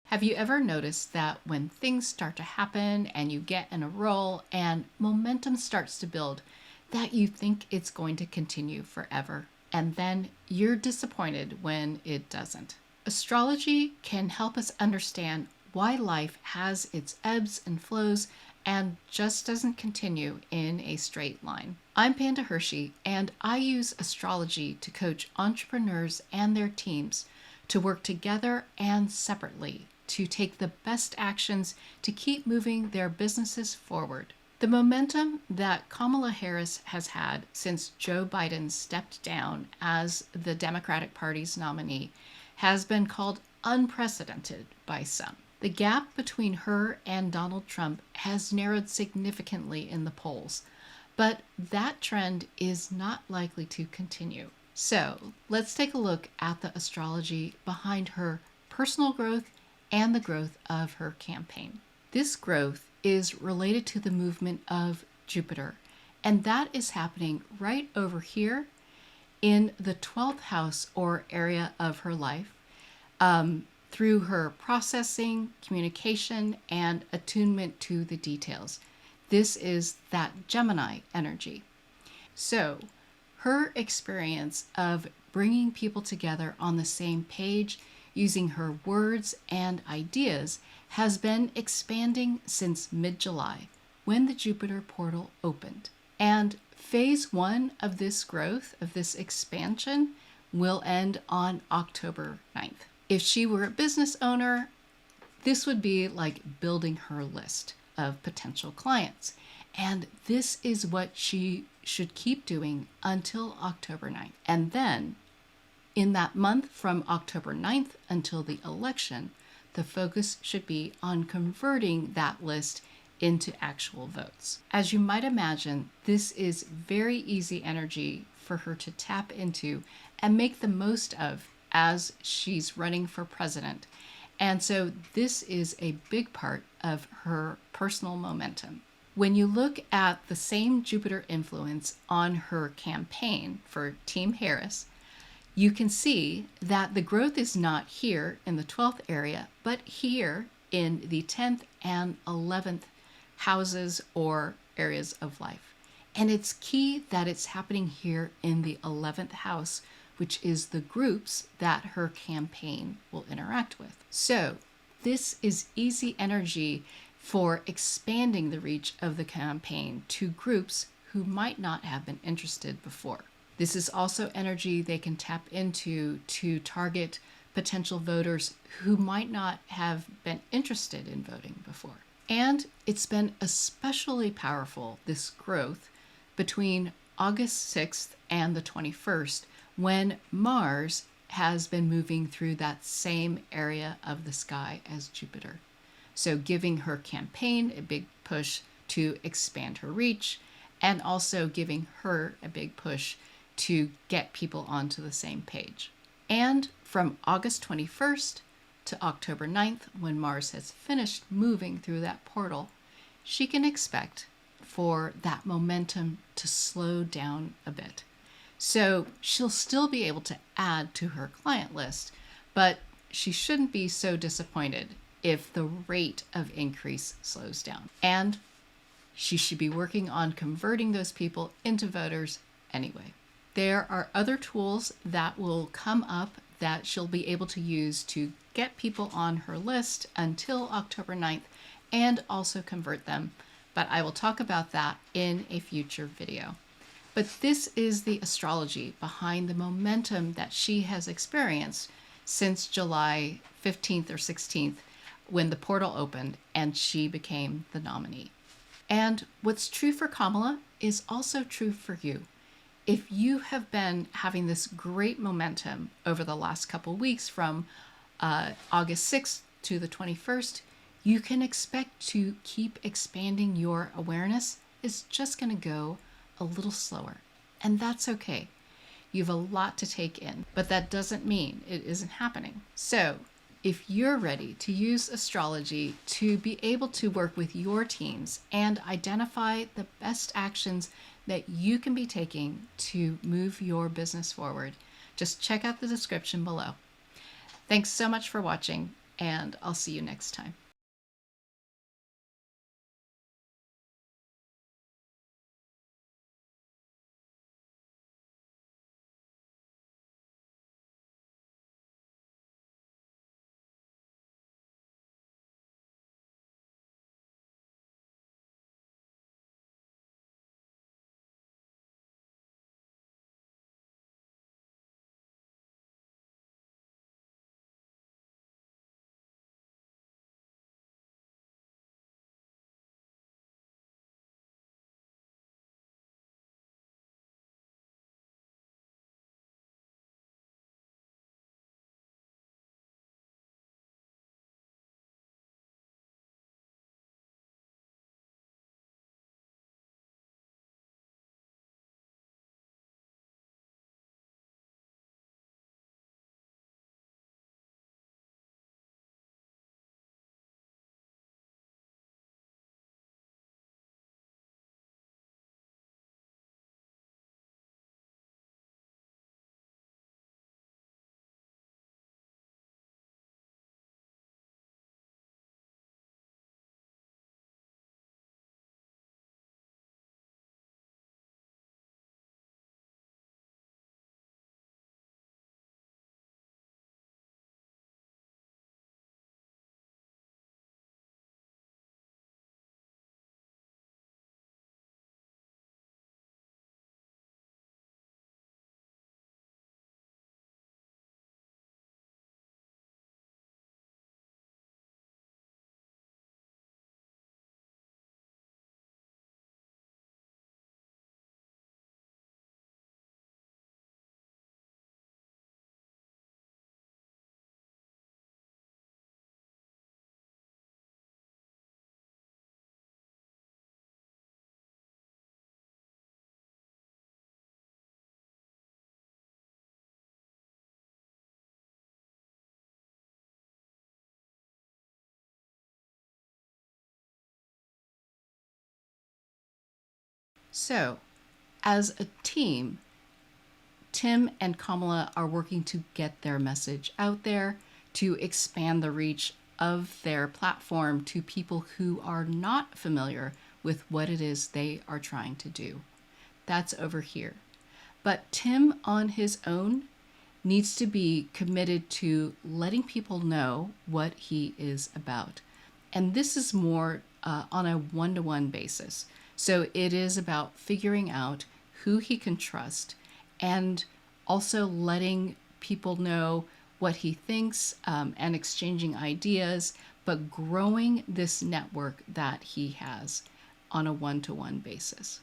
Have you ever noticed that when things start to happen and you get in a roll and momentum starts to build, that you think it's going to continue forever? And then you're disappointed when it doesn't. Astrology can help us understand why life has its ebbs and flows and just doesn't continue in a straight line. I'm Panda Hershey, and I use astrology to coach entrepreneurs and their teams to work together and separately to take the best actions to keep moving their businesses forward. The momentum that Kamala Harris has had since Joe Biden stepped down as the Democratic Party's nominee has been called unprecedented by some. The gap between her and Donald Trump has narrowed significantly in the polls, but that trend is not likely to continue. So let's take a look at the astrology behind her personal growth and the growth of her campaign. This growth is related to the movement of Jupiter, and that is happening right over here in the 12th house or area of her life, through her processing, communication, and attunement to the details. This is that Gemini energy. So her experience of bringing people together on the same page using her words and ideas has been expanding since mid-July when the Jupiter portal opened. And phase one of this growth, of this expansion, will end on October 9th. If she were a business owner, this would be like building her list of potential clients. And this is what she should keep doing until October 9th. And then in that month from October 9th until the election, the focus should be on converting that list into actual votes. As you might imagine, this is very easy energy for her to tap into and make the most of as she's running for president. And so this is a big part of her personal momentum. When you look at the same Jupiter influence on her campaign for Team Harris, you can see that the growth is not here in the 12th area, but here in the 10th and 11th houses or areas of life. And it's key that it's happening here in the 11th house, which is the groups that her campaign will interact with. So this is easy energy for expanding the reach of the campaign to groups who might not have been interested before. This is also energy they can tap into to target potential voters who might not have been interested in voting before. And it's been especially powerful, this growth, between August 6th and the 21st, when Mars has been moving through that same area of the sky as Jupiter. So giving her campaign a big push to expand her reach, and also giving her a big push to get people onto the same page. And from August 21st to October 9th, when Mars has finished moving through that portal, she can expect for that momentum to slow down a bit. So she'll still be able to add to her client list, but she shouldn't be so disappointed if the rate of increase slows down. And she should be working on converting those people into voters anyway. There are other tools that will come up that she'll be able to use to get people on her list until October 9th and also convert them, but I will talk about that in a future video. But this is the astrology behind the momentum that she has experienced since July 15th or 16th when the portal opened and she became the nominee. And what's true for Kamala is also true for you. If you have been having this great momentum over the last couple weeks from August 6th to the 21st, you can expect to keep expanding your awareness. It's just going to go a little slower, and that's okay. You have a lot to take in, but that doesn't mean it isn't happening. So if you're ready to use astrology to be able to work with your teams and identify the best actions that you can be taking to move your business forward, just check out the description below. Thanks so much for watching. and I'll see you next time. So, as a team, Tim and Kamala are working to get their message out there, to expand the reach of their platform to people who are not familiar with what it is they are trying to do. That's over here. But Tim, on his own, needs to be committed to letting people know what he is about. And this is more on a one-to-one basis. So it is about figuring out who he can trust and also letting people know what he thinks and exchanging ideas, but growing this network that he has on a one-to-one basis.